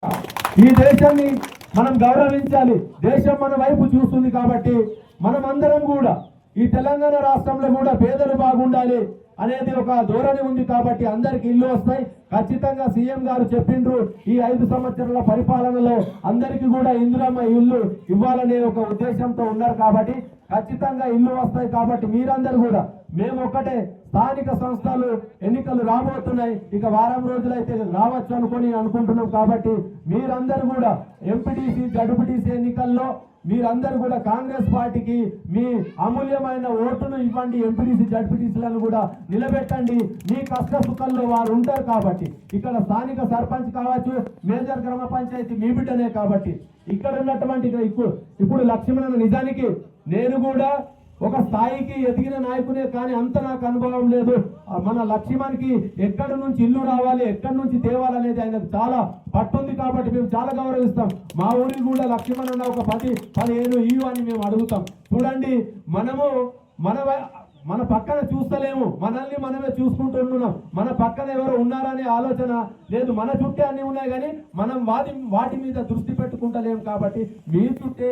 ఈ దేశాన్ని మనం గౌరవించాలి. దేశం మన వైపు చూస్తుంది కాబట్టి మనం అందరం కూడా ఈ తెలంగాణ రాష్ట్రంలో కూడా పేదలు బాగుండాలి అనేది ఒక ధోరణి ఉంది కాబట్టి అందరికి ఇల్లు వస్తాయి. ఖచ్చితంగా సీఎం గారు చెప్పిండ్రు ఈ 5 సంవత్సరాల పరిపాలనలో అందరికీ కూడా ఇందిరమ్మ ఇల్లు ఇవ్వాలనే ఒక ఉద్దేశంతో ఉన్నారు కాబట్టి ఖచ్చితంగా ఇల్లు వస్తాయి. కాబట్టి మీరందరూ కూడా మేము ఒక్కటే స్థానిక సంస్థలు ఎన్నికలు రాబోతున్నాయి, ఇక వారం రోజులైతే రావచ్చు అనుకుంటున్నాం. కాబట్టి మీరందరూ కూడా ఎంపీటీసీ జడ్పీటీసీ ఎన్నికల్లో మీరందరూ కూడా కాంగ్రెస్ పార్టీకి మీ అమూల్యమైన ఓటును ఇవ్వండి. ఎంపీటీసీ జడ్పీటీసీలను కూడా నిలబెట్టండి. మీ కష్ట సుఖాల్లో వారు ఉంటారు కాబట్టి ఇక్కడ స్థానిక సర్పంచ్ కావచ్చు, మేజర్ గ్రామ పంచాయతీ మీ బిడ్డనే కాబట్టి ఇక్కడ ఉన్నటువంటి ఇప్పుడు లక్ష్మణ నిజానికి నేను కూడా ఒక స్థాయికి ఎదిగిన నాయకునే కానీ అంత నాకు అనుభవం లేదు. మన లక్ష్మణ్కి ఎక్కడి నుంచి ఇల్లు రావాలి, ఎక్కడి నుంచి తేవాలనేది ఆయనకు చాలా పట్టుంది కాబట్టి మేము చాలా గౌరవిస్తాం. మా ఊరికి కూడా లక్ష్మణ్ అన్న ఒక 10-15 ఇయ్యు అని మేము అడుగుతాం. చూడండి, మనము మన పక్కన చూస్తలేము, మనల్ని మనమే చూసుకుంటున్నాం. మన పక్కన ఎవరు ఉన్నారనే ఆలోచన లేదు. మన చుట్టే అన్ని ఉన్నాయి కానీ మనం వాటి మీద దృష్టి పెట్టుకుంటలేము. కాబట్టి మీ చుట్టే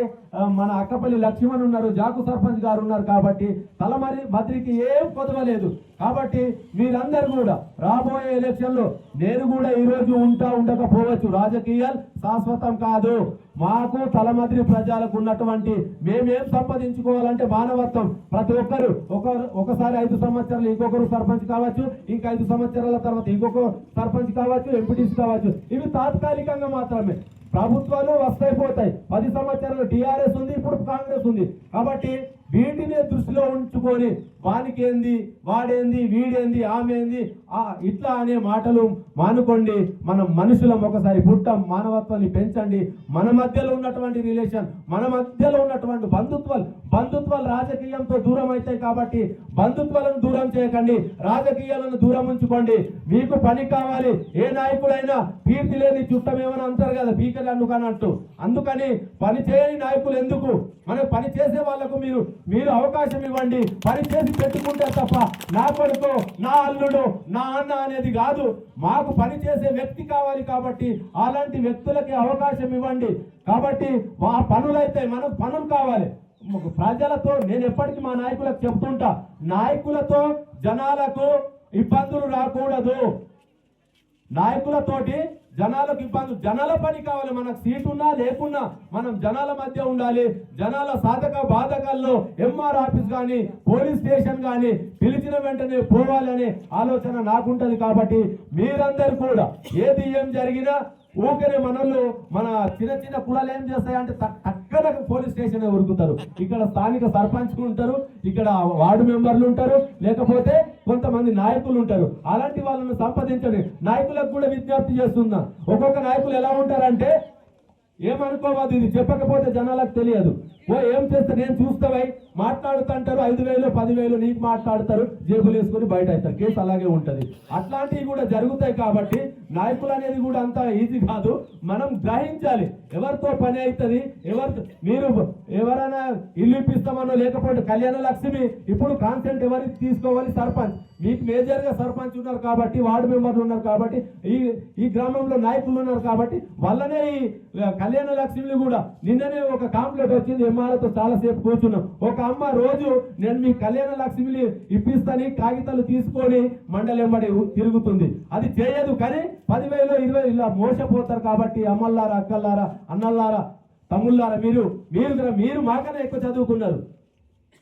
మన అక్కపల్లి లక్ష్మణ్ ఉన్నారు, జాకు సర్పంచ్ గారు ఉన్నారు కాబట్టి తలమద్రికి ఏం కొదవలేదు. కాబట్టి మీరందరూ కూడా రాబోయే ఎలక్షన్లో నేను కూడా ఈరోజు ఉండకపోవచ్చు. రాజకీయాలు శాశ్వతం కాదు. మాకు తలమద్రి ప్రజలకు ఉన్నటువంటి మేమేం సంపాదించుకోవాలంటే మానవత్వం. ప్రతి ఒక్కరు ఒకసారి 5 సంవత్సరాలు ఇంకొకరు సర్పంచ్ కావచ్చు, ఇంకా 5 సంవత్సరాల తర్వాత ఇంకొక సర్పంచ్ కావచ్చు, ఎంపీటీసీ కావచ్చు. ఇవి తాత్కాలికంగా మాత్రమే. ప్రభుత్వాలు వస్తాయిపోతాయి. 10 సంవత్సరాలు టీఆర్ఎస్ ఉంది, ఇప్పుడు కాంగ్రెస్ ఉంది. కాబట్టి వీటిని దృష్టిలో ఉంచుకొని వానికి ఏంది, వాడేంది, వీడేంది, ఆమె ఏంది ఇట్లా అనే మాటలు మానుకోండి. మనం మనుషులం, ఒకసారి పుట్టం. మానవత్వాన్ని పెంచండి. మన మధ్యలో ఉన్నటువంటి రిలేషన్, మన మధ్యలో ఉన్నటువంటి బంధుత్వాలు రాజకీయంతో దూరం అవుతాయి. కాబట్టి బంధుత్వాలను దూరం చేయకండి, రాజకీయాలను దూరం ఉంచుకోండి. మీకు పని కావాలి. ఏ నాయకుడైనా కీర్తి లేని చుట్టం ఏమైనా అంటారు కదా, పీకలు అందుకన్నట్టు. అందుకని పని చేయని నాయకులు ఎందుకు? మనం పని చేసే వాళ్లకు మీరు అవకాశం ఇవ్వండి. పని చేసి పెట్టుకుంటే తప్ప నా కొడుకు, నా అల్లుడు, నా అన్న అనేది కాదు. మాకు పని చేసే వ్యక్తి కావాలి. కాబట్టి అలాంటి వ్యక్తులకి అవకాశం ఇవ్వండి. కాబట్టి ఆ పనులైతే మనకు పనులు కావాలి. ప్రజలతో నేను ఎప్పటికీ మా నాయకులకు చెప్తుంటా, నాయకులతో జనాలకు ఇబ్బందులు రాకూడదు. నాయకులతోటి జనాలకు ఇబ్బందులు, జనాల పని కావాలి. మనకు సీటు ఉన్నా లేకున్నా మనం జనాల మధ్య ఉండాలి. జనాల సాధక బాధకాల్లో ఎంఆర్ ఆఫీస్ కానీ పోలీస్ స్టేషన్ కానీ పిలిచిన వెంటనే పోవాలనే ఆలోచన నాకుంటది. కాబట్టి మీరందరూ కూడా ఏం జరిగినా ఊకనే మనల్ని మన చిన్న కులాలు ఏం చేస్తాయంటే అక్కడ పోలీస్ స్టేషన్ ఉరుకుతారు. ఇక్కడ స్థానిక సర్పంచ్లు ఉంటారు, ఇక్కడ వార్డు మెంబర్లు ఉంటారు, లేకపోతే కొంతమంది నాయకులు ఉంటారు. అలాంటి వాళ్ళను సంపాదించండి. నాయకులకు కూడా విజ్ఞప్తి చేస్తున్నా, ఒక్కొక్క నాయకులు ఎలా ఉంటారంటే ఏమనుకోవద్దు, ఇది చెప్పకపోతే జనాలకు తెలియదు. ఏం చేస్తే నేను చూస్తావై మాట్లాడుతుంటారు, 5,000 10,000 నీకు మాట్లాడతారు, జేబులు వేసుకొని బయట అవుతారు. కేసు అలాగే ఉంటది. అట్లాంటివి కూడా జరుగుతాయి. కాబట్టి నాయకులు అనేది కూడా అంత ఈజీ కాదు. మనం గ్రహించాలి ఎవరితో పని అవుతుంది. మీరు ఎవరైనా ఇల్లు ఇప్పిస్తామనో లేకపోతే కళ్యాణ లక్ష్మి ఇప్పుడు కాన్సెంట్ ఎవరికి తీసుకోవాలి? సర్పంచ్. మీకు మేజర్ గా సర్పంచ్ ఉన్నారు కాబట్టి, వార్డు మెంబర్లు ఉన్నారు కాబట్టి, ఈ గ్రామంలో నాయకులు ఉన్నారు కాబట్టి వాళ్ళనే ఈ కళ్యాణ లక్ష్మిని కూడా నిన్ననే ఒక కాంప్లైంట్ వచ్చింది. ఎంఆర్ఓతో చాలాసేపు కూర్చున్నాం. ఒక అమ్మ రోజు నేను మీ కళ్యాణ లక్ష్మిని ఇప్పిస్తాని కాగితాలు తీసుకొని మండలెంబడి తిరుగుతుంది. అది చేయదు. కానీ 10,000 20,000 ఇలా మోసపోతారు. కాబట్టి అమ్మల్లారా, అక్కల్లారా, అన్నల్లారా, తమ్ముళ్ళారా, మీరు మాకన్నా ఎక్కువ చదువుకున్నారు,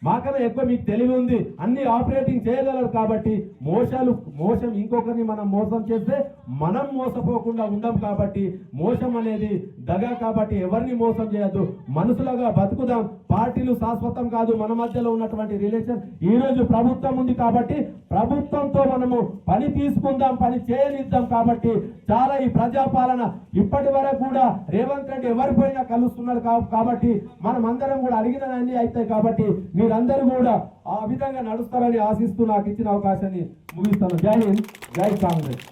మాకన్నా ఎక్కువ మీకు తెలివి ఉంది, అన్ని ఆపరేటింగ్ చేయగలరు. కాబట్టి మోసం ఇంకొకరిని మనం మోసం చేస్తే మనం మోసపోకుండా ఉండం. కాబట్టి మోసం అనేది దగా. కాబట్టి ఎవరిని మోసం చేయొద్దు. మనుషులుగా బతుకుదాం. పార్టీలు శాశ్వతం కాదు. మన మధ్యలో ఉన్నటువంటి రిలేషన్ ఈ రోజు ప్రభుత్వం ఉంది కాబట్టి ప్రభుత్వంతో మనము పని తీసుకుందాం, పని చేయనిద్దాం. కాబట్టి చాలా ఈ ప్రజాపాలన ఇప్పటి వరకు కూడా రేవంత్ రెడ్డి ఎవరిపోయినా కలుస్తున్నాడు. కాబట్టి మనం అందరం కూడా అడిగినవన్నీ అవుతాయి. కాబట్టి మీరందరూ కూడా ఆ విధంగా నడుస్తారని ఆశిస్తూ నాకు ఇచ్చిన అవకాశాన్ని ముగిస్తాను. జై హింద్, జై కాంగ్రెస్.